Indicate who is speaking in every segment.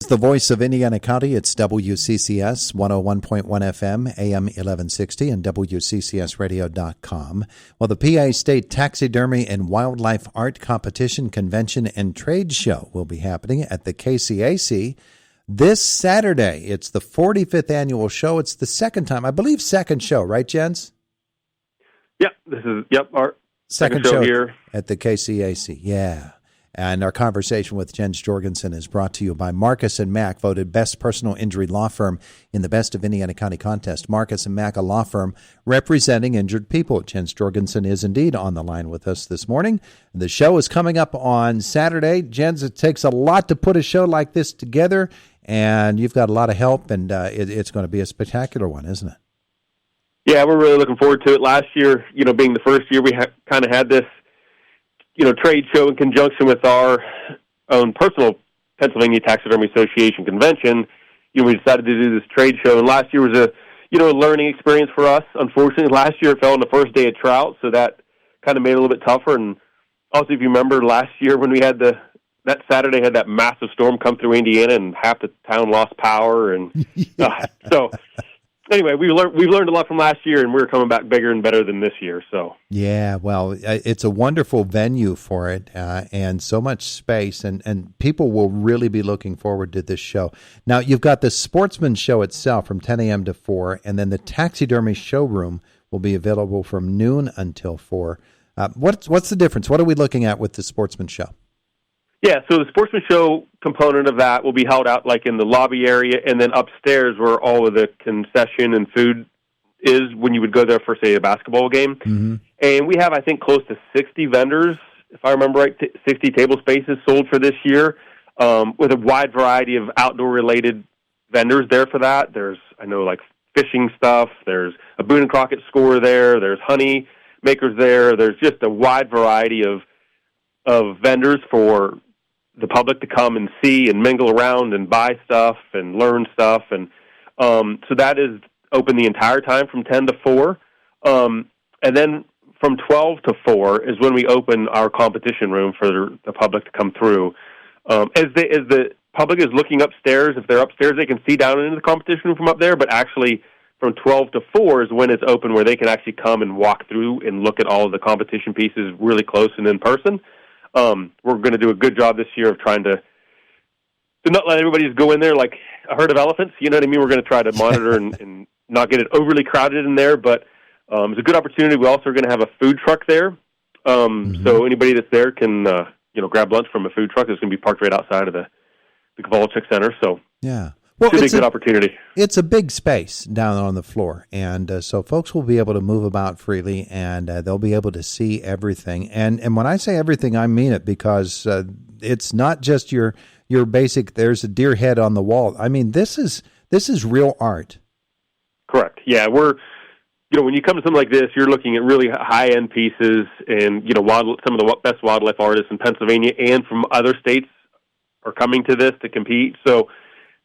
Speaker 1: the voice of Indiana County. It's WCCS 101.1 FM, AM 1160, and WCCSradio.com. Well, the PA State Taxidermy and Wildlife Art Competition, Convention, and Trade Show will be happening at the KCAC this Saturday. It's the 45th annual show. It's the second show, right, Jens?
Speaker 2: Yep, our second show here
Speaker 1: at the KCAC. Yeah. And our conversation with Jens Jorgenson is brought to you by Marcus & Mack, voted best personal injury law firm in the Best of Indiana County contest. Marcus & Mack, a law firm representing injured people. Jens Jorgenson is indeed on the line with us this morning. The show is coming up on Saturday. Jens, it takes a lot to put a show like this together, and you've got a lot of help, and it's going to be a spectacular one, isn't it?
Speaker 2: Yeah, we're really looking forward to it. Last year, being the first year, we kind of had this trade show in conjunction with our own personal Pennsylvania Taxidermy Association convention. We decided to do this trade show, and last year was a learning experience for us. Unfortunately, last year it fell on the first day of trout, so that kind of made it a little bit tougher. And also, if you remember last year when we had that Saturday had that massive storm come through Indiana and half the town lost power, and so. Anyway, we've learned a lot from last year, and we're coming back bigger and better than this year. So
Speaker 1: yeah, well, it's a wonderful venue for it, and so much space, and people will really be looking forward to this show. Now, you've got the Sportsman Show itself from 10 a.m. to 4, and then the Taxidermy Showroom will be available from noon until 4. What's the difference? What are we looking at with the Sportsman Show?
Speaker 2: Yeah, so the Sportsman Show component of that will be held out like in the lobby area and then upstairs where all of the concession and food is when you would go there for, say, a basketball game. Mm-hmm. And we have, I think, close to 60 vendors, if I remember right, 60 table spaces sold for this year, with a wide variety of outdoor-related vendors there for that. There's, I know, like fishing stuff. There's a Boone and Crockett score there. There's honey makers there. There's just a wide variety of vendors for the public to come and see and mingle around and buy stuff and learn stuff. And so that is open the entire time from 10 to 4. And then from 12 to 4 is when we open our competition room for the public to come through. As the public is looking upstairs, if they're upstairs, they can see down into the competition room from up there, but actually from 12 to 4 is when it's open where they can actually come and walk through and look at all of the competition pieces really close and in person. We're going to do a good job this year of trying to not let everybody just go in there like a herd of elephants. You know what I mean? We're going to try to monitor and not get it overly crowded in there, but it's a good opportunity. We also are going to have a food truck there, so anybody that's there can grab lunch from a food truck. It's going to be parked right outside of the Kovalchik Center. So
Speaker 1: yeah. Well,
Speaker 2: it's a good opportunity.
Speaker 1: It's a big space down on the floor, and so folks will be able to move about freely, and they'll be able to see everything. And when I say everything, I mean it, because it's not just your basic, there's a deer head on the wall. I mean, this is real art.
Speaker 2: Correct. Yeah, we're when you come to something like this, you're looking at really high-end pieces, and some of the best wildlife artists in Pennsylvania and from other states are coming to this to compete. So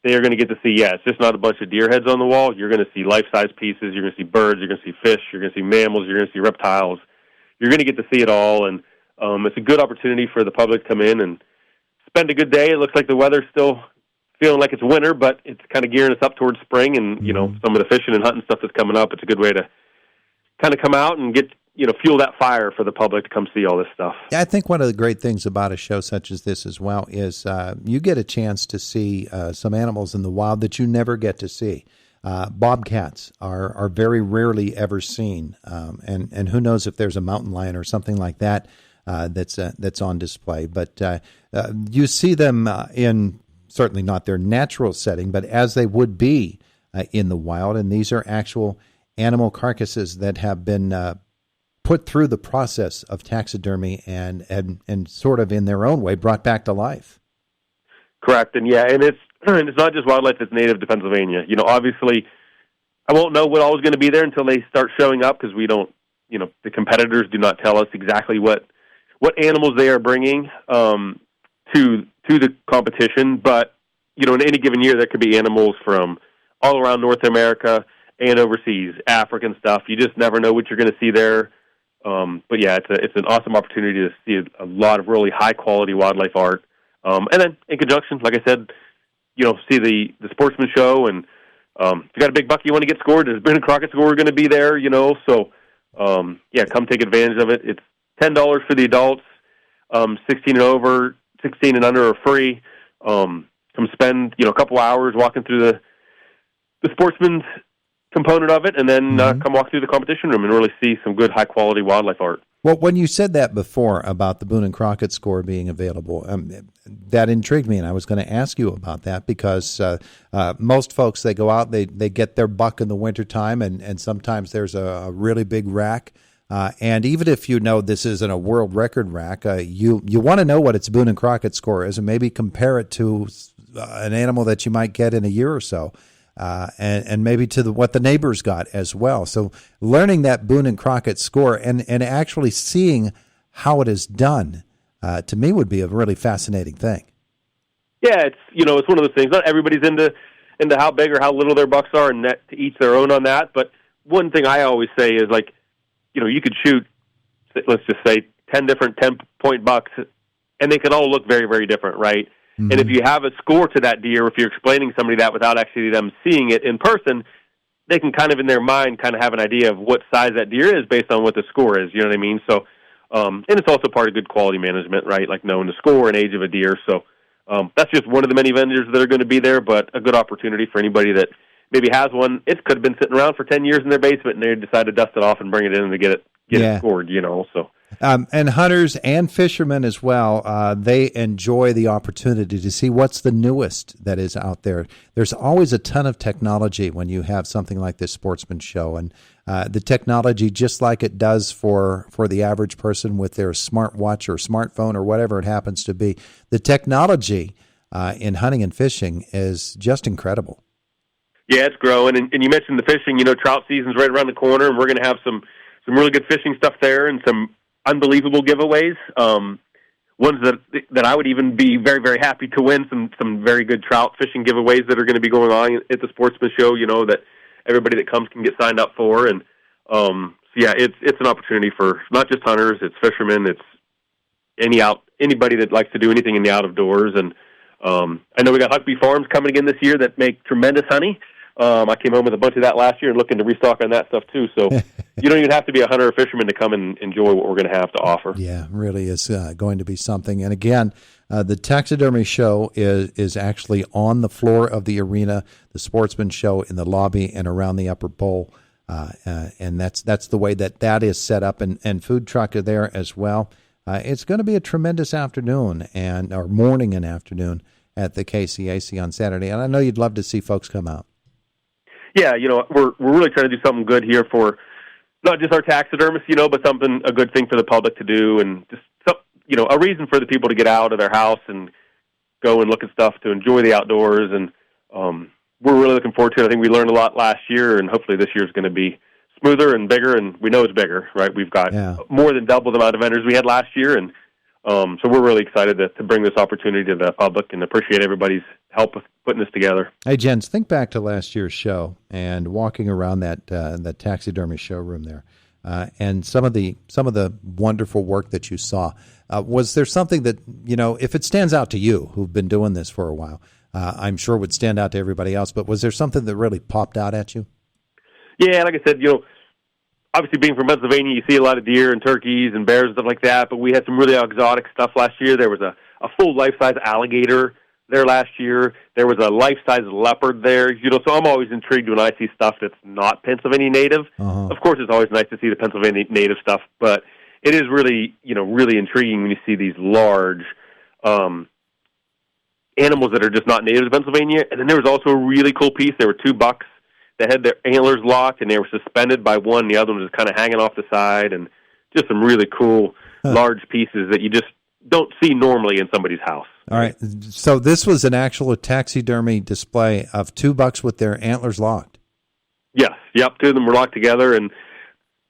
Speaker 2: they are going to get to see, it's just not a bunch of deer heads on the wall. You're going to see life-size pieces. You're going to see birds. You're going to see fish. You're going to see mammals. You're going to see reptiles. You're going to get to see it all, and it's a good opportunity for the public to come in and spend a good day. It looks like the weather's still feeling like it's winter, but it's kind of gearing us up towards spring, and, some of the fishing and hunting stuff that's coming up. It's a good way to kind of come out and get fuel that fire for the public to come see all this stuff.
Speaker 1: Yeah, I think one of the great things about a show such as this as well is you get a chance to see some animals in the wild that you never get to see. Bobcats are very rarely ever seen, and who knows if there's a mountain lion or something like that that's on display. But you see them in certainly not their natural setting, but as they would be in the wild, and these are actual animal carcasses that have been put through the process of taxidermy and sort of in their own way brought back to life.
Speaker 2: Correct, and it's not just wildlife that's native to Pennsylvania. Obviously, I won't know what all is going to be there until they start showing up, because we don't. The competitors do not tell us exactly what animals they are bringing to the competition. But in any given year, there could be animals from all around North America and overseas, African stuff. You just never know what you're going to see there. But yeah, it's an awesome opportunity to see a lot of really high quality wildlife art. And then in conjunction, like I said, see the sportsman show, and if you got a big buck you want to get scored, there's Boone and Crockett score going to be there, so come take advantage of it. It's $10 for the adults, 16 and under are free. Come spend a couple hours walking through the sportsman's component of it, and then come walk through the competition room and really see some good high quality wildlife art.
Speaker 1: Well, when you said that before about the Boone and Crockett score being available, that intrigued me, and I was going to ask you about that because most folks, they go out, they get their buck in the wintertime, and sometimes there's a really big rack. And even if you know this isn't a world record rack, you want to know what its Boone and Crockett score is and maybe compare it to an animal that you might get in a year or so. And maybe to what the neighbors got as well. So learning that Boone and Crockett score and actually seeing how it is done, to me would be a really fascinating thing. Yeah,
Speaker 2: it's one of those things. Not everybody's into how big or how little their bucks are, and that to each their own on that. But one thing I always say is you could shoot, let's just say 10 different 10-point bucks, and they can all look very, very different, right? Mm-hmm. And if you have a score to that deer, if you're explaining to somebody that without actually them seeing it in person, they can kind of in their mind kind of have an idea of what size that deer is based on what the score is. You know what I mean? So, and it's also part of good quality management, right? Like knowing the score and age of a deer. So that's just one of the many vendors that are going to be there, but a good opportunity for anybody that maybe has one. It could have been sitting around for 10 years in their basement, and they decide to dust it off and bring it in to get it scored, so.
Speaker 1: And hunters and fishermen as well, they enjoy the opportunity to see what's the newest that is out there. There's always a ton of technology when you have something like this sportsman show, and the technology, just like it does for the average person with their smartwatch or smartphone or whatever it happens to be, the technology in hunting and fishing is just incredible.
Speaker 2: Yeah, it's growing, and you mentioned the fishing. Trout season's right around the corner, and we're going to have some really good fishing stuff there and some unbelievable giveaways. Ones that I would even be very, very happy to win. Some very good trout fishing giveaways that are going to be going on at the Sportsman Show. That everybody that comes can get signed up for. And it's an opportunity for not just hunters, it's fishermen, it's anybody that likes to do anything in the out of doors. And I know we got Huckabee Farms coming again this year that make tremendous honey. I came home with a bunch of that last year and looking to restock on that stuff too. So you don't even have to be a hunter or fisherman to come and enjoy what we're going to have to offer.
Speaker 1: Yeah, really is going to be something. And again, the taxidermy show is actually on the floor of the arena, the sportsman show in the lobby and around the upper bowl. And that's the way that is set up, and food truck are there as well. It's going to be a tremendous afternoon or morning and afternoon at the KCAC on Saturday. And I know you'd love to see folks come out.
Speaker 2: Yeah, we're really trying to do something good here for not just our taxidermists, but a good thing for the public to do, and just a reason for the people to get out of their house and go and look at stuff to enjoy the outdoors. And we're really looking forward to it. I think we learned a lot last year, and hopefully this year is going to be smoother and bigger. And we know it's bigger, right? We've got more than double the amount of vendors we had last year, and so we're really excited to bring this opportunity to the public and appreciate everybody's help with putting this together.
Speaker 1: Hey, Jens, think back to last year's show and walking around that taxidermy showroom there, and some of the wonderful work that you saw. Was there something that, if it stands out to you, who've been doing this for a while, I'm sure would stand out to everybody else, but was there something that really popped out at you?
Speaker 2: Yeah, like I said, obviously being from Pennsylvania, you see a lot of deer and turkeys and bears and stuff like that, but we had some really exotic stuff last year. There was a full life-size alligator there last year. There was a life-size leopard there. So I'm always intrigued when I see stuff that's not Pennsylvania native. Uh-huh. Of course, it's always nice to see the Pennsylvania native stuff, but it is really, really intriguing when you see these large animals that are just not native to Pennsylvania. And then there was also a really cool piece. There were two bucks that had their antlers locked, and they were suspended by one. The other one was just kind of hanging off the side, and just some really cool large pieces that you just don't see normally in somebody's house.
Speaker 1: All right. So this was an actual taxidermy display of two bucks with their antlers locked.
Speaker 2: Yes. Yep. Two of them were locked together, and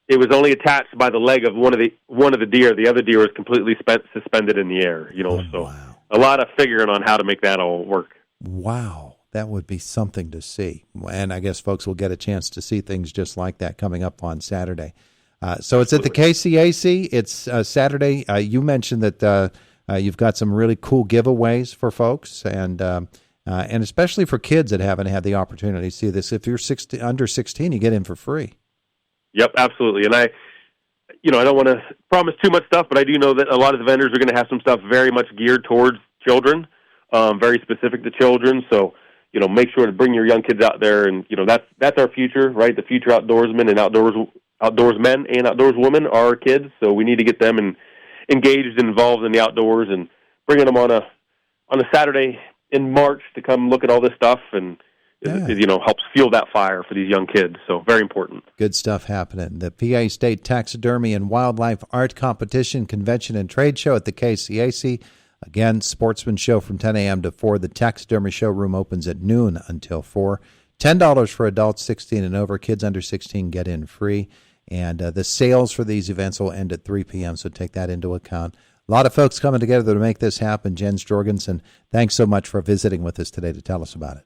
Speaker 2: it was only attached by the leg of one of the deer. The other deer was completely suspended in the air. Wow. A lot of figuring on how to make that all work.
Speaker 1: Wow. That would be something to see. And I guess folks will get a chance to see things just like that coming up on Saturday. So it's at the KCAC. It's Saturday. You mentioned that you've got some really cool giveaways for folks, and And especially for kids that haven't had the opportunity to see this. If you're under 16, you get in for free.
Speaker 2: Yep, absolutely. And I don't want to promise too much stuff, but I do know that a lot of the vendors are going to have some stuff very much geared towards children, very specific to children. So, make sure to bring your young kids out there. And, that's our future, right? The future outdoorsmen and outdoorsmen and outdoorswomen are our kids. So we need to get them engaged and involved in the outdoors, and bringing them on a Saturday in March to come look at all this stuff and helps fuel that fire for these young kids. So very important.
Speaker 1: Good stuff happening. The PA State Taxidermy and Wildlife Art Competition, Convention, and Trade Show at the KCAC. Again, Sportsman Show from 10 a.m. to 4. The Taxidermy Showroom opens at noon until 4. $10 for adults 16 and over. Kids under 16 get in free. And the sales for these events will end at 3 p.m., so take that into account. A lot of folks coming together to make this happen. Jens Jorgenson, thanks so much for visiting with us today to tell us about it.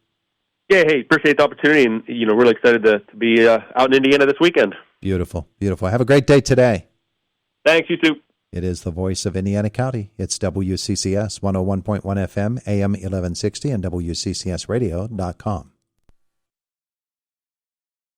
Speaker 2: Yeah, hey, appreciate the opportunity, and really excited to be out in Indiana this weekend.
Speaker 1: Beautiful, beautiful. Have a great day today.
Speaker 2: Thanks, you too.
Speaker 1: It is the voice of Indiana County. It's WCCS 101.1 FM, AM 1160, and WCCSradio.com.